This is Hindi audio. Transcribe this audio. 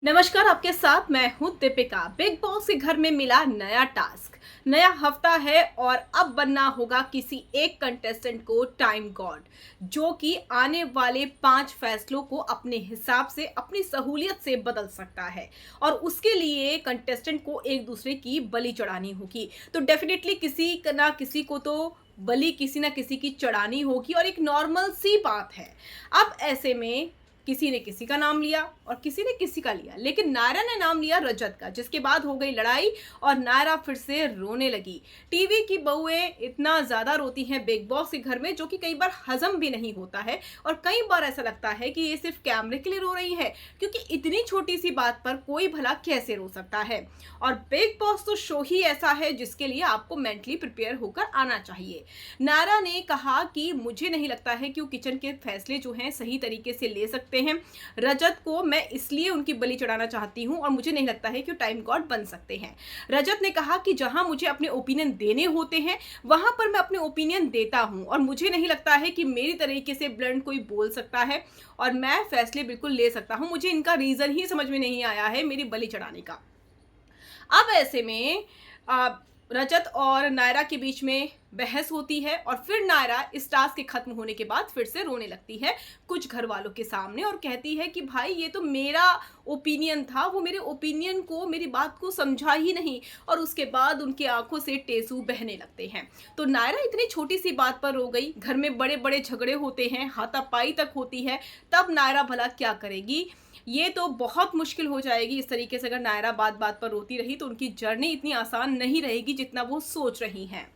नमस्कार, आपके साथ मैं हूं दीपिका। बिग बॉस के घर में मिला नया टास्क। नया हफ्ता है और अब बनना होगा किसी एक कंटेस्टेंट को टाइम गॉड, जो कि आने वाले 5 फैसलों को अपने हिसाब से अपनी सहूलियत से बदल सकता है। और उसके लिए कंटेस्टेंट को एक दूसरे की बलि चढ़ानी होगी। तो डेफिनेटली किसी ना किसी को तो बलि किसी ना किसी की चढ़ानी होगी और एक नॉर्मल सी बात है। अब ऐसे में किसी ने किसी का नाम लिया और किसी ने किसी का लिया, लेकिन नायरा ने नाम लिया रजत का, जिसके बाद हो गई लड़ाई और नायरा फिर से रोने लगी। टीवी की बहुएं इतना ज्यादा रोती हैं बिग बॉस के घर में, जो कि कई बार हजम भी नहीं होता है और कई बार ऐसा लगता है कि ये सिर्फ कैमरे के लिए रो रही है, क्योंकि इतनी छोटी सी बात पर कोई भला कैसे रो सकता है। और बिग बॉस तो शो ही ऐसा है जिसके लिए आपको मेंटली प्रिपेयर होकर आना चाहिए। नायरा ने कहा कि मुझे नहीं लगता है कि वो किचन के फैसले जो हैं सही तरीके से ले सकते हैं। रजत को मैं इसलिए उनकी बलि चढ़ाना चाहती हूं और मुझे नहीं लगता है कि वो टाइम गॉड बन सकते हैं। रजत ने कहा कि जहां मुझे अपने ओपिनियन देने होते हैं वहां पर मैं अपने ओपिनियन देता हूं और मुझे नहीं लगता है कि मेरी तरीके से ब्लंट कोई बोल सकता है और मैं फैसले बिल्कुल ले सकता हूं। मुझे इनका रीजन ही समझ में नहीं आया है मेरी बलि चढ़ाने का। अब ऐसे में आ, रजत और नायरा के बीच में बहस होती है और फिर नायरा इस टास्क के खत्म होने के बाद फिर से रोने लगती है कुछ घर वालों के सामने और कहती है कि भाई ये तो मेरा ओपिनियन था, वो मेरे ओपिनियन को, मेरी बात को समझा ही नहीं। और उसके बाद उनकी आंखों से टेसू बहने लगते हैं। तो नायरा इतनी छोटी सी बात पर रो गई। घर में बड़े बड़े झगड़े होते हैं, हाथापाई तक होती है, तब नायरा भला क्या करेगी? ये तो बहुत मुश्किल हो जाएगी। इस तरीके से अगर नायरा बात बात पर रोती रही तो उनकी जर्नी इतनी आसान नहीं रहेगी जितना वो सोच रही हैं।